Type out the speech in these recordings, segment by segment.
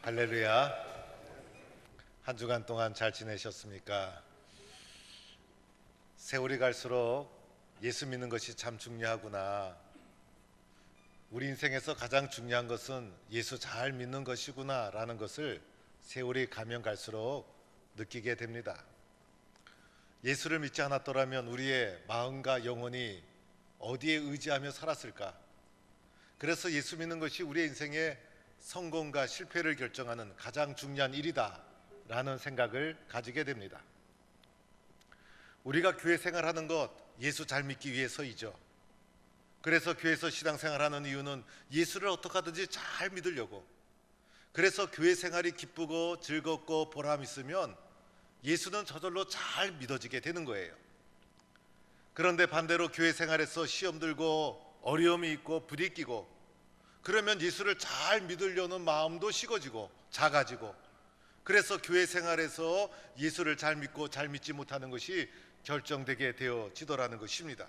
할렐루야. 한 주간 동안 잘 지내셨습니까? 세월이 갈수록 예수 믿는 것이 참 중요하구나, 우리 인생에서 가장 중요한 것은 예수 잘 믿는 것이구나 라는 것을 세월이 가면 갈수록 느끼게 됩니다. 예수를 믿지 않았더라면 우리의 마음과 영혼이 어디에 의지하며 살았을까? 그래서 예수 믿는 것이 우리의 인생의 성공과 실패를 결정하는 가장 중요한 일이다 라는 생각을 가지게 됩니다. 우리가 교회 생활하는 것 예수 잘 믿기 위해서이죠. 그래서 교회에서 신앙생활하는 이유는 예수를 어떻게 하든지 잘 믿으려고. 그래서 교회 생활이 기쁘고 즐겁고 보람 있으면 예수는 저절로 잘 믿어지게 되는 거예요. 그런데 반대로 교회 생활에서 시험 들고 어려움이 있고 부딪히고 그러면 예수를 잘 믿으려는 마음도 식어지고 작아지고, 그래서 교회 생활에서 예수를 잘 믿고 잘 믿지 못하는 것이 결정되게 되어지더라는 것입니다.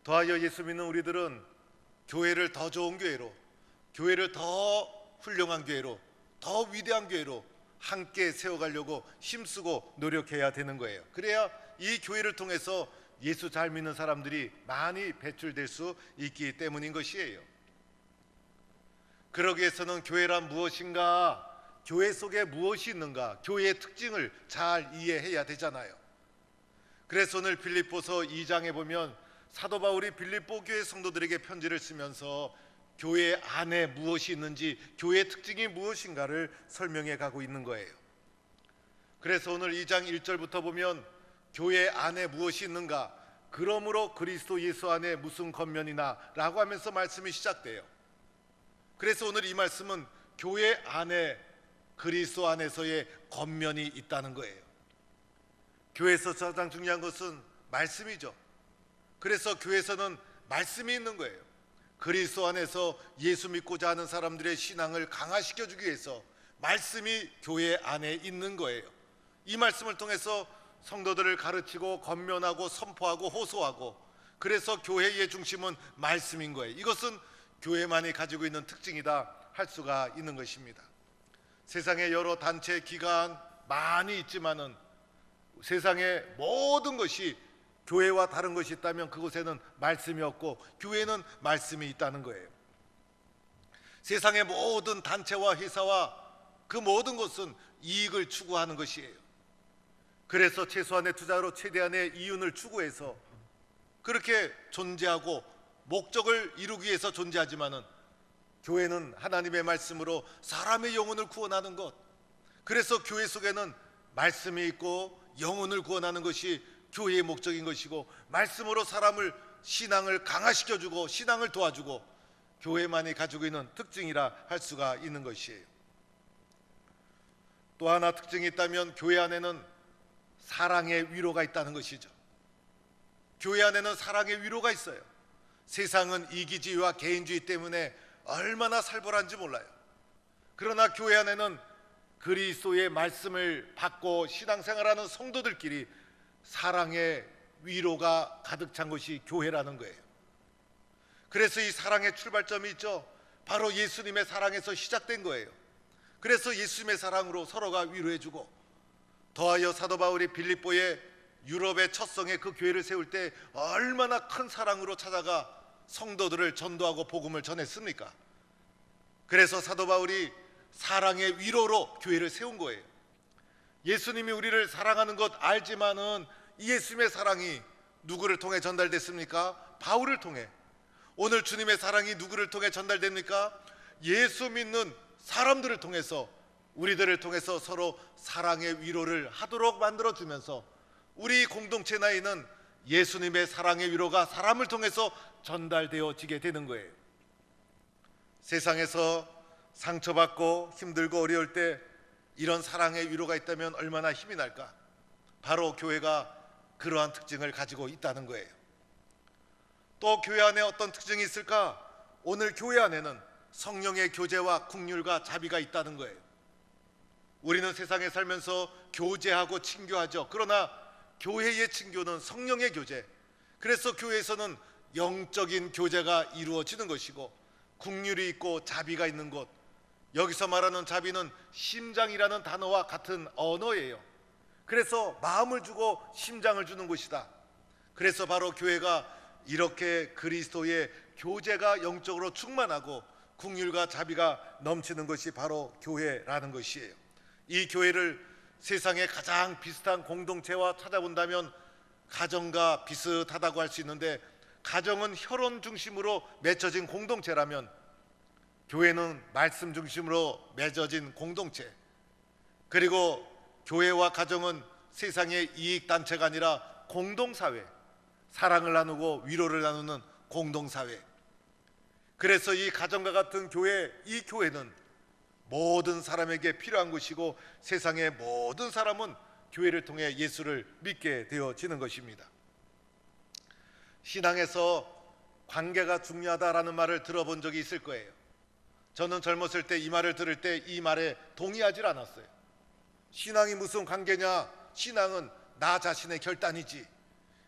더하여 예수 믿는 우리들은 교회를 더 좋은 교회로, 교회를 더 훌륭한 교회로, 더 위대한 교회로 함께 세워가려고 힘쓰고 노력해야 되는 거예요. 그래야 이 교회를 통해서 예수 잘 믿는 사람들이 많이 배출될 수 있기 때문인 것이에요. 그러기 위해서는 교회란 무엇인가, 교회 속에 무엇이 있는가, 교회의 특징을 잘 이해해야 되잖아요. 그래서 오늘 빌립보서 2장에 보면 사도 바울이 빌립보 교회 성도들에게 편지를 쓰면서 교회 안에 무엇이 있는지, 교회의 특징이 무엇인가를 설명해 가고 있는 거예요. 그래서 오늘 2장 1절부터 보면 교회 안에 무엇이 있는가, 그러므로 그리스도 예수 안에 무슨 겉면이나 라고 하면서 말씀이 시작돼요. 그래서 오늘 이 말씀은 교회 안에, 그리스도 안에서의 겉면이 있다는 거예요. 교회에서 가장 중요한 것은 말씀이죠. 그래서 교회에서는 말씀이 있는 거예요. 그리스도 안에서 예수 믿고자 하는 사람들의 신앙을 강화시켜주기 위해서 말씀이 교회 안에 있는 거예요. 이 말씀을 통해서 성도들을 가르치고 권면하고 선포하고 호소하고, 그래서 교회의 중심은 말씀인 거예요. 이것은 교회만이 가지고 있는 특징이다 할 수가 있는 것입니다. 세상에 여러 단체, 기관 많이 있지만은 세상의 모든 것이 교회와 다른 것이 있다면 그곳에는 말씀이 없고 교회는 말씀이 있다는 거예요. 세상의 모든 단체와 회사와 그 모든 것은 이익을 추구하는 것이에요. 그래서 최소한의 투자로 최대한의 이윤을 추구해서 그렇게 존재하고 목적을 이루기 위해서 존재하지만은 교회는 하나님의 말씀으로 사람의 영혼을 구원하는 것, 그래서 교회 속에는 말씀이 있고 영혼을 구원하는 것이 교회의 목적인 것이고, 말씀으로 사람을 신앙을 강화시켜주고 신앙을 도와주고 교회만이 가지고 있는 특징이라 할 수가 있는 것이에요. 또 하나 특징이 있다면 교회 안에는 사랑의 위로가 있다는 것이죠. 교회 안에는 사랑의 위로가 있어요. 세상은 이기주의와 개인주의 때문에 얼마나 살벌한지 몰라요. 그러나 교회 안에는 그리스도의 말씀을 받고 신앙생활하는 성도들끼리 사랑의 위로가 가득 찬 것이 교회라는 거예요. 그래서 이 사랑의 출발점이 있죠. 바로 예수님의 사랑에서 시작된 거예요. 그래서 예수님의 사랑으로 서로가 위로해주고, 더하여 사도 바울이 빌립보의 유럽의 첫 성에 그 교회를 세울 때 얼마나 큰 사랑으로 찾아가 성도들을 전도하고 복음을 전했습니까? 그래서 사도 바울이 사랑의 위로로 교회를 세운 거예요. 예수님이 우리를 사랑하는 것 알지만은 이 예수님의 사랑이 누구를 통해 전달됐습니까? 바울을 통해. 오늘 주님의 사랑이 누구를 통해 전달됩니까? 예수 믿는 사람들을 통해서, 우리들을 통해서 서로 사랑의 위로를 하도록 만들어주면서 우리 공동체 내에는 예수님의 사랑의 위로가 사람을 통해서 전달되어지게 되는 거예요. 세상에서 상처받고 힘들고 어려울 때 이런 사랑의 위로가 있다면 얼마나 힘이 날까? 바로 교회가 그러한 특징을 가지고 있다는 거예요. 또 교회 안에 어떤 특징이 있을까? 오늘 교회 안에는 성령의 교제와 긍휼과 자비가 있다는 거예요. 우리는 세상에 살면서 교제하고 친교하죠. 그러나 교회의 친교는 성령의 교제. 그래서 교회에서는 영적인 교제가 이루어지는 것이고, 긍휼이 있고 자비가 있는 곳, 여기서 말하는 자비는 심장이라는 단어와 같은 언어예요. 그래서 마음을 주고 심장을 주는 곳이다. 그래서 바로 교회가 이렇게 그리스도의 교제가 영적으로 충만하고 긍휼과 자비가 넘치는 것이 바로 교회라는 것이에요. 이 교회를 세상의 가장 비슷한 공동체와 찾아본다면 가정과 비슷하다고 할 수 있는데, 가정은 혈연 중심으로 맺어진 공동체라면 교회는 말씀 중심으로 맺어진 공동체, 그리고 교회와 가정은 세상의 이익단체가 아니라 공동사회, 사랑을 나누고 위로를 나누는 공동사회. 그래서 이 가정과 같은 교회, 이 교회는 모든 사람에게 필요한 것이고, 세상의 모든 사람은 교회를 통해 예수를 믿게 되어지는 것입니다. 신앙에서 관계가 중요하다라는 말을 들어본 적이 있을 거예요. 저는 젊었을 때 이 말을 들을 때 이 말에 동의하지 않았어요. 신앙이 무슨 관계냐? 신앙은 나 자신의 결단이지.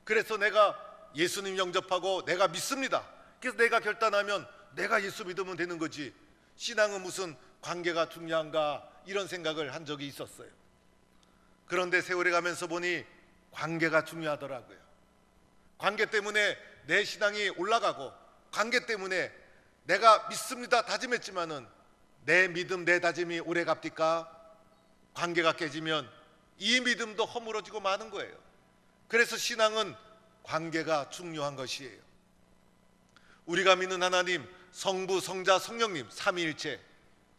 그래서 내가 예수님 영접하고 내가 믿습니다. 그래서 내가 결단하면 내가 예수 믿으면 되는 거지, 신앙은 무슨 관계가 중요한가, 이런 생각을 한 적이 있었어요. 그런데 세월이 가면서 보니 관계가 중요하더라고요. 관계 때문에 내 신앙이 올라가고, 관계 때문에 내가 믿습니다 다짐했지만은 내 믿음, 내 다짐이 오래 갑니까? 관계가 깨지면 이 믿음도 허물어지고 마는 거예요. 그래서 신앙은 관계가 중요한 것이에요. 우리가 믿는 하나님, 성부, 성자, 성령님 삼위일체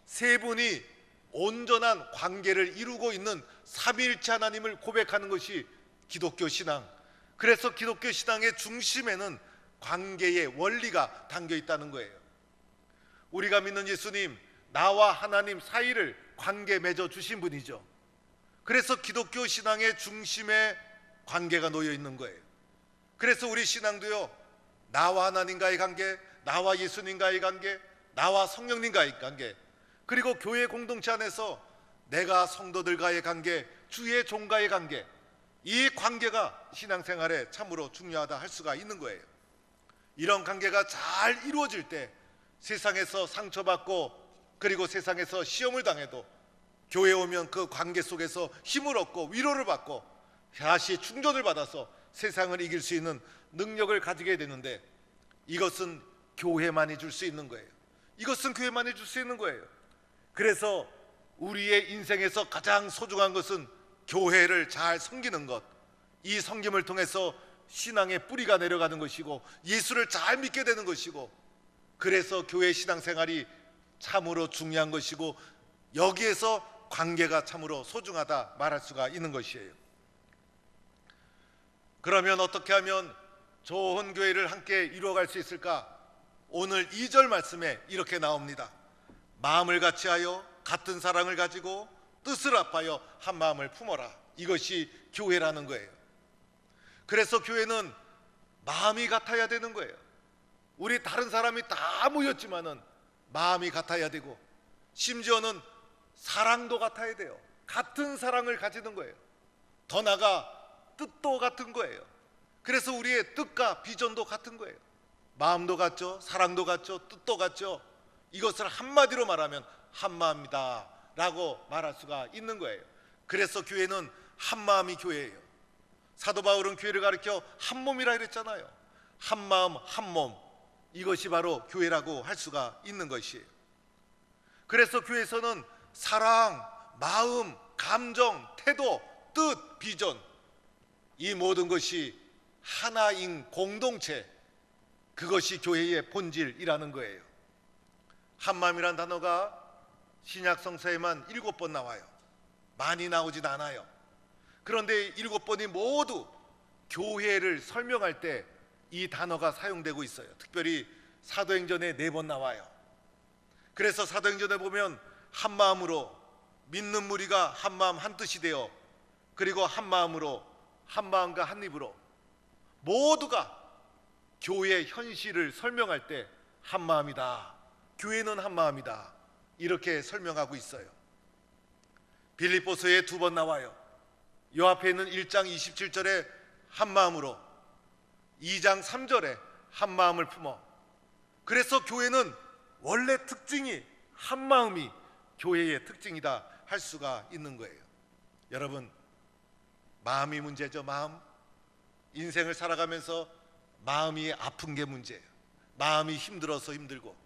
세 분이 온전한 관계를 이루고 있는 삼위일체 하나님을 고백하는 것이 기독교 신앙. 그래서 기독교 신앙의 중심에는 관계의 원리가 담겨 있다는 거예요. 우리가 믿는 예수님, 나와 하나님 사이를 관계 맺어 주신 분이죠. 그래서 기독교 신앙의 중심에 관계가 놓여 있는 거예요. 그래서 우리 신앙도요, 나와 하나님과의 관계, 나와 예수님과의 관계, 나와 성령님과의 관계, 그리고 교회 공동체 안에서 내가 성도들과의 관계, 주의 종과의 관계, 이 관계가 신앙생활에 참으로 중요하다 할 수가 있는 거예요. 이런 관계가 잘 이루어질 때 세상에서 상처받고, 그리고 세상에서 시험을 당해도 교회에 오면 그 관계 속에서 힘을 얻고 위로를 받고 다시 충전을 받아서 세상을 이길 수 있는 능력을 가지게 되는데, 이것은 교회만이 줄 수 있는 거예요. 이것은 교회만이 줄 수 있는 거예요. 그래서 우리의 인생에서 가장 소중한 것은 교회를 잘 섬기는 것, 이 섬김을 통해서 신앙의 뿌리가 내려가는 것이고 예수를 잘 믿게 되는 것이고, 그래서 교회 신앙생활이 참으로 중요한 것이고, 여기에서 관계가 참으로 소중하다 말할 수가 있는 것이에요. 그러면 어떻게 하면 좋은 교회를 함께 이루어갈 수 있을까? 오늘 2절 말씀에 이렇게 나옵니다. 마음을 같이하여 같은 사랑을 가지고 뜻을 합하여 한 마음을 품어라. 이것이 교회라는 거예요. 그래서 교회는 마음이 같아야 되는 거예요. 우리 다른 사람이 다 모였지만은 마음이 같아야 되고, 심지어는 사랑도 같아야 돼요. 같은 사랑을 가지는 거예요. 더 나아가 뜻도 같은 거예요. 그래서 우리의 뜻과 비전도 같은 거예요. 마음도 같죠, 사랑도 같죠, 뜻도 같죠. 이것을 한마디로 말하면 한마음이다 라고 말할 수가 있는 거예요. 그래서 교회는 한마음이 교회예요. 사도 바울은 교회를 가리켜 한몸이라 그랬잖아요. 한마음 한몸, 이것이 바로 교회라고 할 수가 있는 것이에요. 그래서 교회에서는 사랑, 마음, 감정, 태도, 뜻, 비전, 이 모든 것이 하나인 공동체, 그것이 교회의 본질이라는 거예요. 한마음이란 단어가 신약 성서에만 7번 나와요. 많이 나오진 않아요. 그런데 7번이 모두 교회를 설명할 때 이 단어가 사용되고 있어요. 특별히 사도행전에 4번 나와요. 그래서 사도행전에 보면 한마음으로 믿는 무리가 한마음 한뜻이 되어, 그리고 한마음으로, 한마음과 한입으로 모두가 교회의 현실을 설명할 때 한마음이다, 교회는 한 마음이다. 이렇게 설명하고 있어요. 빌립보서에 2번 나와요. 요 앞에 있는 1장 27절에 한 마음으로, 2장 3절에 한 마음을 품어. 그래서 교회는 원래 특징이 한 마음이 교회의 특징이다 할 수가 있는 거예요. 여러분, 마음이 문제죠. 마음. 인생을 살아가면서 마음이 아픈 게 문제예요. 마음이 힘들어서 힘들고,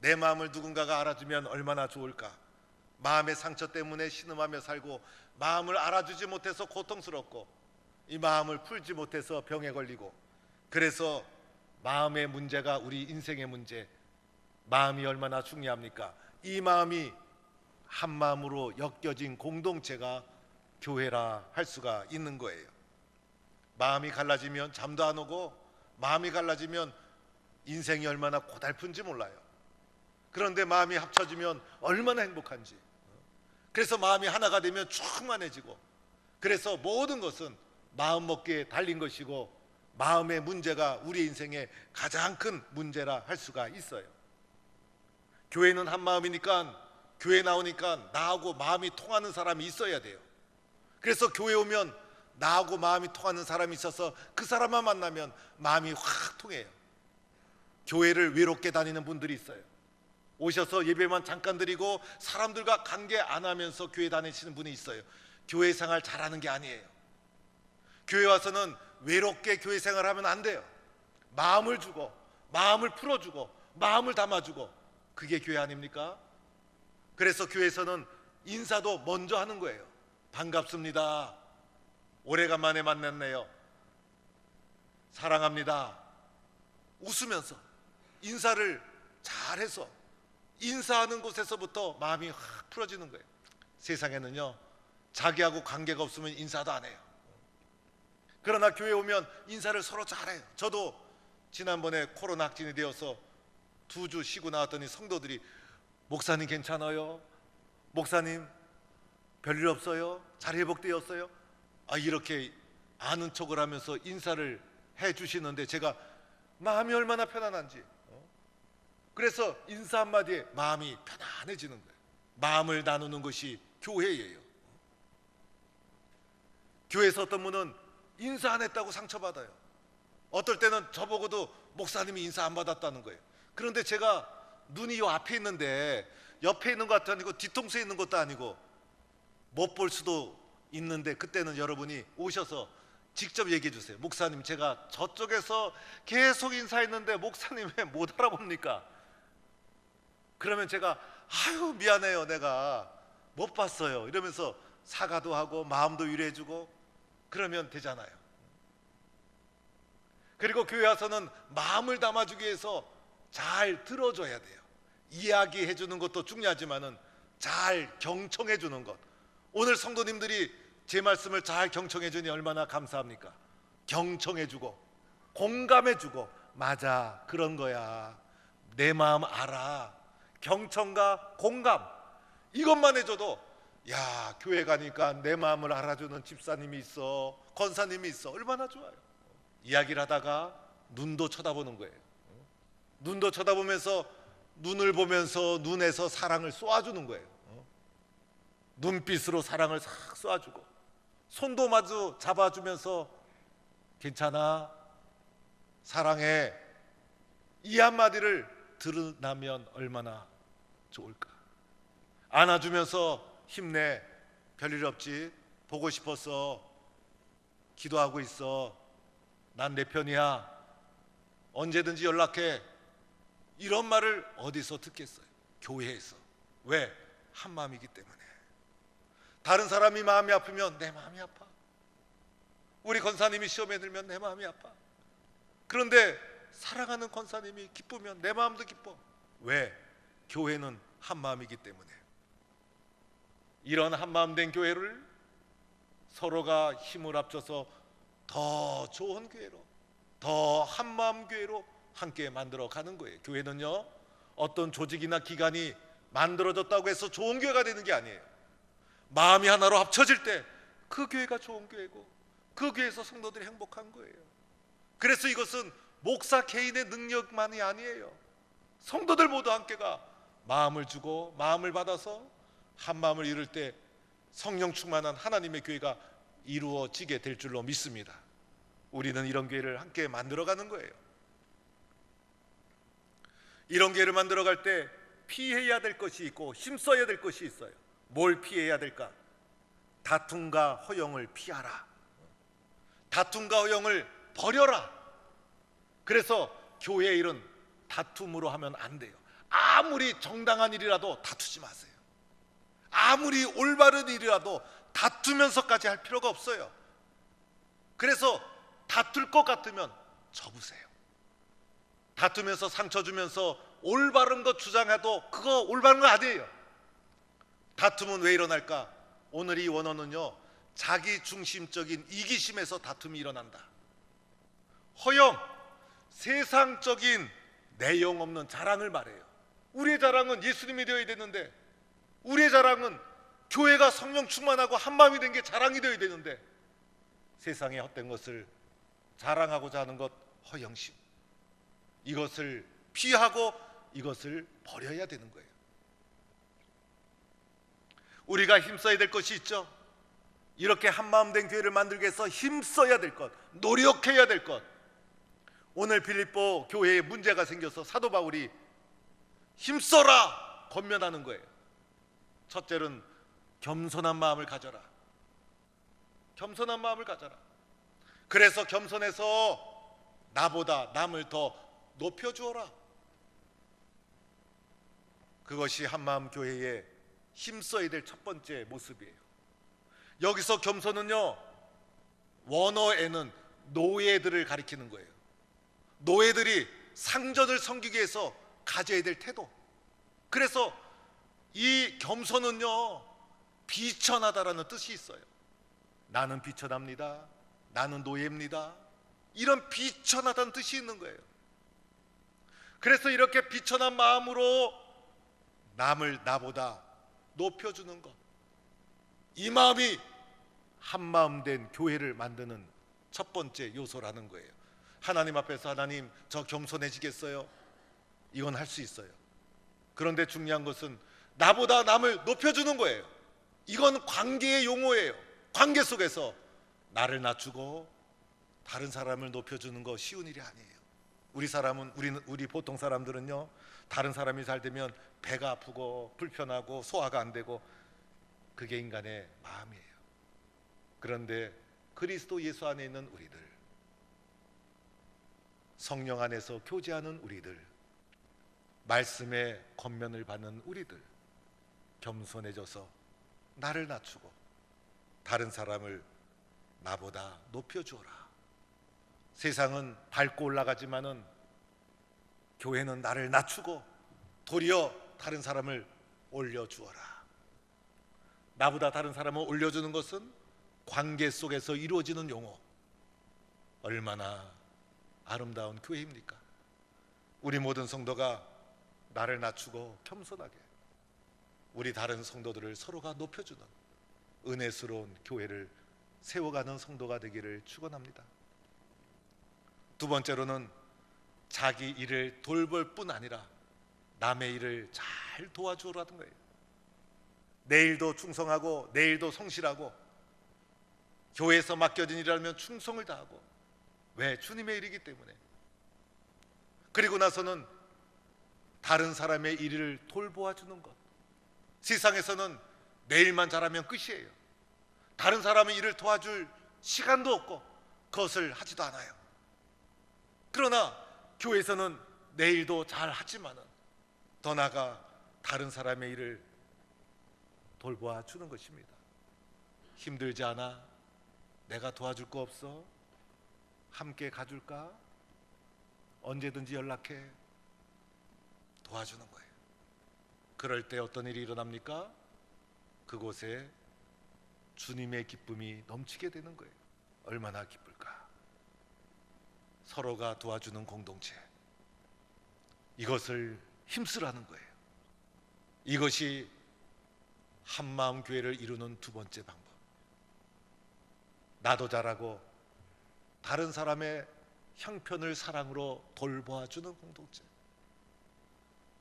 내 마음을 누군가가 알아주면 얼마나 좋을까. 마음의 상처 때문에 신음하며 살고, 마음을 알아주지 못해서 고통스럽고, 이 마음을 풀지 못해서 병에 걸리고, 그래서 마음의 문제가 우리 인생의 문제. 마음이 얼마나 중요합니까? 이 마음이 한 마음으로 엮여진 공동체가 교회라 할 수가 있는 거예요. 마음이 갈라지면 잠도 안 오고, 마음이 갈라지면 인생이 얼마나 고달픈지 몰라요. 그런데 마음이 합쳐지면 얼마나 행복한지. 그래서 마음이 하나가 되면 충만해지고, 그래서 모든 것은 마음 먹기에 달린 것이고, 마음의 문제가 우리 인생의 가장 큰 문제라 할 수가 있어요. 교회는 한 마음이니까, 교회 나오니까 나하고 마음이 통하는 사람이 있어야 돼요. 그래서 교회 오면 나하고 마음이 통하는 사람이 있어서 그 사람만 만나면 마음이 확 통해요. 교회를 외롭게 다니는 분들이 있어요. 오셔서 예배만 잠깐 드리고 사람들과 관계 안 하면서 교회 다니시는 분이 있어요. 교회 생활 잘하는 게 아니에요. 교회 와서는 외롭게 교회 생활하면 안 돼요. 마음을 주고, 마음을 풀어주고, 마음을 담아주고, 그게 교회 아닙니까? 그래서 교회에서는 인사도 먼저 하는 거예요. 반갑습니다. 오래간만에 만났네요. 사랑합니다. 웃으면서 인사를 잘해서, 인사하는 곳에서부터 마음이 확 풀어지는 거예요. 세상에는요, 자기하고 관계가 없으면 인사도 안 해요. 그러나 교회 오면 인사를 서로 잘해요. 저도 지난번에 코로나 확진이 되어서 2주 쉬고 나왔더니 성도들이, 목사님 괜찮아요? 목사님 별일 없어요? 잘 회복되었어요? 이렇게 아는 척을 하면서 인사를 해 주시는데 제가 마음이 얼마나 편안한지. 그래서 인사 한마디에 마음이 편안해지는 거예요. 마음을 나누는 것이 교회예요. 교회에서 어떤 분은 인사 안 했다고 상처받아요. 어떨 때는 저보고도 목사님이 인사 안 받았다는 거예요. 그런데 제가 눈이 요 앞에 있는데, 옆에 있는 것도 아니고 뒤통수에 있는 것도 아니고 못 볼 수도 있는데, 그때는 여러분이 오셔서 직접 얘기해 주세요. 목사님, 제가 저쪽에서 계속 인사했는데 목사님 왜 못 알아봅니까? 그러면 제가 아유 미안해요, 내가 못 봤어요 이러면서 사과도 하고 마음도 위로해 주고 그러면 되잖아요. 그리고 교회 와서는 마음을 담아주기 위해서 잘 들어줘야 돼요. 이야기해 주는 것도 중요하지만은 잘 경청해 주는 것. 오늘 성도님들이 제 말씀을 잘 경청해 주니 얼마나 감사합니까? 경청해 주고 공감해 주고, 맞아, 그런 거야, 내 마음 알아. 경청과 공감, 이것만 해줘도 야, 교회 가니까 내 마음을 알아주는 집사님이 있어, 권사님이 있어, 얼마나 좋아요. 이야기를 하다가 눈도 쳐다보는 거예요. 눈도 쳐다보면서 눈을 보면서 눈에서 사랑을 쏘아주는 거예요. 눈빛으로 사랑을 싹 쏘아주고, 손도 마주 잡아주면서 괜찮아, 사랑해, 이 한마디를 들으면 얼마나 좋을까. 안아주면서 힘내, 별일 없지, 보고 싶어서 기도하고 있어, 난 내 편이야, 언제든지 연락해, 이런 말을 어디서 듣겠어요? 교회에서. 왜? 한 마음이기 때문에. 다른 사람이 마음이 아프면 내 마음이 아파. 우리 권사님이 시험에 들면 내 마음이 아파. 그런데 사랑하는 권사님이 기쁘면 내 마음도 기뻐. 왜? 교회는 한 마음이기 때문에. 이런 한 마음 된 교회를 서로가 힘을 합쳐서 더 좋은 교회로, 더 한 마음 교회로 함께 만들어 가는 거예요. 교회는요, 어떤 조직이나 기관이 만들어졌다고 해서 좋은 교회가 되는 게 아니에요. 마음이 하나로 합쳐질 때 그 교회가 좋은 교회고, 그 교회에서 성도들이 행복한 거예요. 그래서 이것은 목사 개인의 능력만이 아니에요. 성도들 모두 함께가 마음을 주고 마음을 받아서 한 마음을 이룰 때 성령 충만한 하나님의 교회가 이루어지게 될 줄로 믿습니다. 우리는 이런 교회를 함께 만들어가는 거예요. 이런 교회를 만들어갈 때 피해야 될 것이 있고 힘써야 될 것이 있어요. 뭘 피해야 될까? 다툼과 허영을 피하라. 다툼과 허영을 버려라. 그래서 교회의 일은 다툼으로 하면 안 돼요. 아무리 정당한 일이라도 다투지 마세요. 아무리 올바른 일이라도 다투면서까지 할 필요가 없어요. 그래서 다툴 것 같으면 접으세요. 다투면서 상처 주면서 올바른 것 주장해도 그거 올바른 거 아니에요. 다툼은 왜 일어날까? 오늘 이 원어는요, 자기 중심적인 이기심에서 다툼이 일어난다. 허영, 세상적인 내용 없는 자랑을 말해요. 우리의 자랑은 예수님이 되어야 되는데, 우리의 자랑은 교회가 성령 충만하고 한마음이 된 게 자랑이 되어야 되는데, 세상의 헛된 것을 자랑하고자 하는 것, 허영심, 이것을 피하고 이것을 버려야 되는 거예요. 우리가 힘써야 될 것이 있죠. 이렇게 한마음 된 교회를 만들기 위해서 힘써야 될 것, 노력해야 될 것. 오늘 빌립보 교회에 문제가 생겨서 사도 바울이 힘써라 권면하는 거예요. 첫째는 겸손한 마음을 가져라. 겸손한 마음을 가져라. 그래서 겸손해서 나보다 남을 더 높여주어라. 그것이 한마음 교회의 힘써야 될 첫 번째 모습이에요. 여기서 겸손은요, 원어에는 노예들을 가리키는 거예요. 노예들이 상전을 섬기기 위해서 가져야 될 태도. 그래서 이 겸손은요, 비천하다라는 뜻이 있어요. 나는 비천합니다. 나는 노예입니다. 이런 비천하다는 뜻이 있는 거예요. 그래서 이렇게 비천한 마음으로 남을 나보다 높여주는 것, 이 마음이 한마음 된 교회를 만드는 첫 번째 요소라는 거예요. 하나님 앞에서 하나님, 저 겸손해지겠어요? 이건 할 수 있어요. 그런데 중요한 것은 나보다 남을 높여주는 거예요. 이건 관계의 용어예요. 관계 속에서 나를 낮추고 다른 사람을 높여주는 거 쉬운 일이 아니에요. 우리 보통 사람들은요, 다른 사람이 잘 되면 배가 아프고 불편하고 소화가 안 되고, 그게 인간의 마음이에요. 그런데 그리스도 예수 안에 있는 우리들, 성령 안에서 교제하는 우리들, 말씀의 권면을 받는 우리들, 겸손해져서 나를 낮추고 다른 사람을 나보다 높여주어라. 세상은 밟고 올라가지만은 교회는 나를 낮추고 도리어 다른 사람을 올려주어라. 나보다 다른 사람을 올려주는 것은 관계 속에서 이루어지는 용어. 얼마나 아름다운 교회입니까? 우리 모든 성도가 나를 낮추고 겸손하게 우리 다른 성도들을 서로가 높여주는 은혜스러운 교회를 세워가는 성도가 되기를 축원합니다. 두 번째로는 자기 일을 돌볼 뿐 아니라 남의 일을 잘 도와주라는 거예요. 내일도 충성하고 내일도 성실하고, 교회에서 맡겨진 일이라면 충성을 다하고. 왜? 주님의 일이기 때문에. 그리고 나서는 다른 사람의 일을 돌보아주는 것. 세상에서는 내 일만 잘하면 끝이에요. 다른 사람의 일을 도와줄 시간도 없고 그것을 하지도 않아요. 그러나 교회에서는 내 일도 잘 하지만은 더 나아가 다른 사람의 일을 돌보아 주는 것입니다. 힘들지 않아? 내가 도와줄 거 없어? 함께 가줄까? 언제든지 연락해. 도와주는 거예요. 그럴 때 어떤 일이 일어납니까? 그곳에 주님의 기쁨이 넘치게 되는 거예요. 얼마나 기쁠까? 서로가 도와주는 공동체, 이것을 힘쓰라는 거예요. 이것이 한마음 교회를 이루는 두 번째 방법. 나도 잘하고 다른 사람의 형편을 사랑으로 돌보아주는 공동체.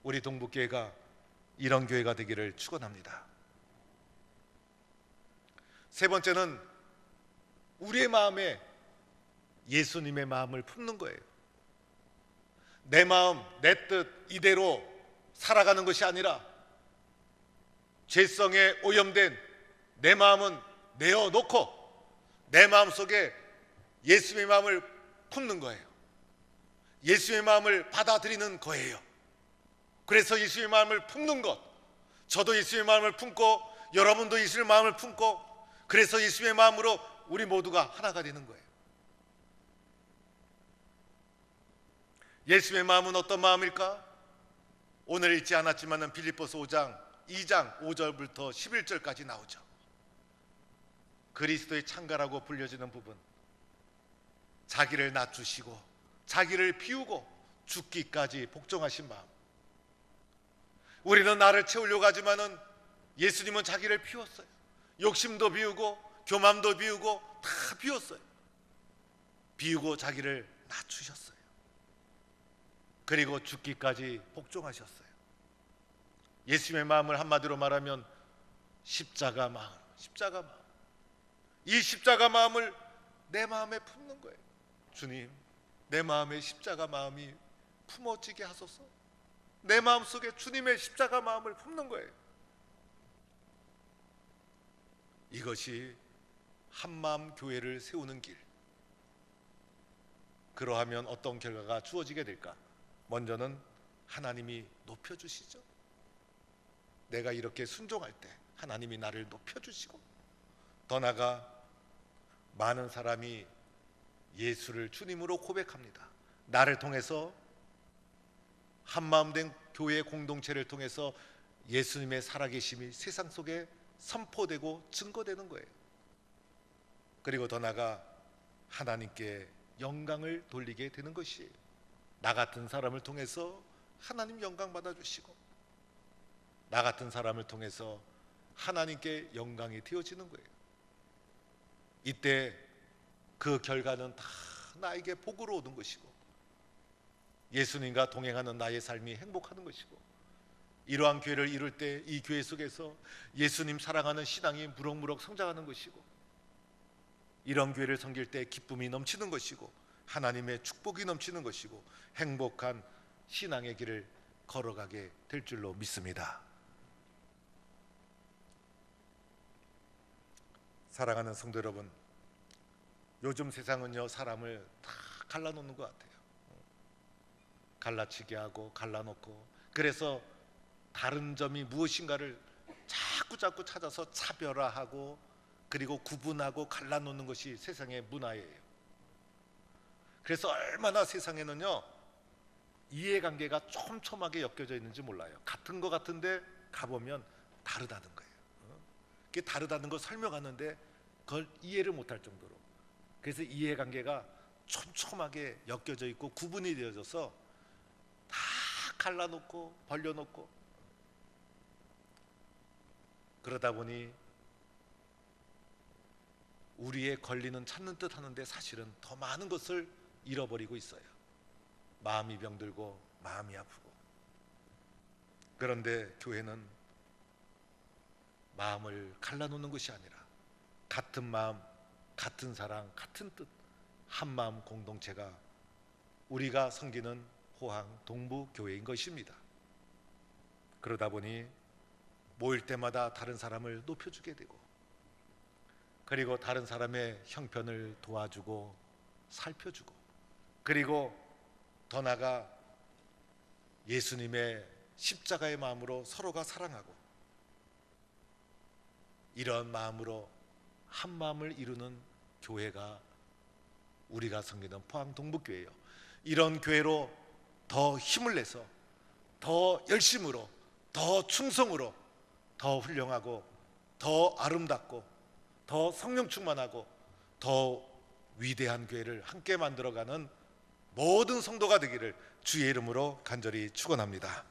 우리 동북교회가 이런 교회가 되기를 축원합니다. 세 번째는 우리의 마음에 예수님의 마음을 품는 거예요. 내 마음, 내 뜻 이대로 살아가는 것이 아니라 죄성에 오염된 내 마음은 내어놓고 내 마음 속에 예수의 마음을 품는 거예요. 예수의 마음을 받아들이는 거예요. 그래서 예수의 마음을 품는 것, 저도 예수의 마음을 품고 여러분도 예수의 마음을 품고, 그래서 예수의 마음으로 우리 모두가 하나가 되는 거예요. 예수의 마음은 어떤 마음일까? 오늘 읽지 않았지만 빌립보서 5장 2장 5절부터 11절까지 나오죠. 그리스도의 창가라고 불려지는 부분, 자기를 낮추시고 자기를 비우고 죽기까지 복종하신 마음. 우리는 나를 채우려고 하지만은 예수님은 자기를 비웠어요. 욕심도 비우고 교만도 비우고 다 비웠어요. 비우고 자기를 낮추셨어요. 그리고 죽기까지 복종하셨어요. 예수님의 마음을 한마디로 말하면 십자가 마음, 십자가 마음. 이 십자가 마음을 내 마음에 품는 거예요. 주님, 내 마음에 십자가 마음이 품어지게 하소서. 내 마음속에 주님의 십자가 마음을 품는 거예요. 이것이 한마음 교회를 세우는 길. 그러하면 어떤 결과가 주어지게 될까? 먼저는 하나님이 높여주시죠. 내가 이렇게 순종할 때 하나님이 나를 높여주시고, 더 나아가 많은 사람이 예수를 주님으로 고백합니다. 나를 통해서 한마음된 교회 공동체를 통해서 예수님의 살아계심이 세상 속에 선포되고 증거되는 거예요. 그리고 더 나아가 하나님께 영광을 돌리게 되는 것이에요. 나 같은 사람을 통해서 하나님 영광 받아주시고, 나 같은 사람을 통해서 하나님께 영광이 되어지는 거예요. 이때 그 결과는 다 나에게 복으로 오는 것이고, 예수님과 동행하는 나의 삶이 행복하는 것이고, 이러한 교회를 이룰 때 이 교회 속에서 예수님 사랑하는 신앙이 무럭무럭 성장하는 것이고, 이런 교회를 섬길 때 기쁨이 넘치는 것이고, 하나님의 축복이 넘치는 것이고, 행복한 신앙의 길을 걸어가게 될 줄로 믿습니다. 사랑하는 성도 여러분, 요즘 세상은요, 사람을 다 갈라놓는 것 같아요. 갈라치게 하고 갈라놓고, 그래서 다른 점이 무엇인가를 자꾸 찾아서 차별화하고, 그리고 구분하고 갈라놓는 것이 세상의 문화예요. 그래서 얼마나 세상에는요, 이해관계가 촘촘하게 엮여져 있는지 몰라요. 같은 거 같은데 가보면 다르다는 거예요. 그게 다르다는 걸 설명하는데 그걸 이해를 못할 정도로, 그래서 이해관계가 촘촘하게 엮여져 있고 구분이 되어져서 다 갈라놓고 벌려놓고, 그러다 보니 우리의 권리는 찾는 듯 하는데 사실은 더 많은 것을 잃어버리고 있어요. 마음이 병들고 마음이 아프고. 그런데 교회는 마음을 갈라놓는 것이 아니라 같은 마음, 같은 사랑, 같은 뜻, 한마음 공동체가 우리가 섬기는 호항 동부교회인 것입니다. 그러다 보니 모일 때마다 다른 사람을 높여주게 되고, 그리고 다른 사람의 형편을 도와주고 살펴주고, 그리고 더 나아가 예수님의 십자가의 마음으로 서로가 사랑하고, 이런 마음으로 한 마음을 이루는 교회가 우리가 섬기는 포항 동북교회예요. 이런 교회로 더 힘을 내서 더 열심으로, 더 충성으로, 더 훌륭하고 더 아름답고 더 성령 충만하고 더 위대한 교회를 함께 만들어가는 모든 성도가 되기를 주의 이름으로 간절히 축원합니다.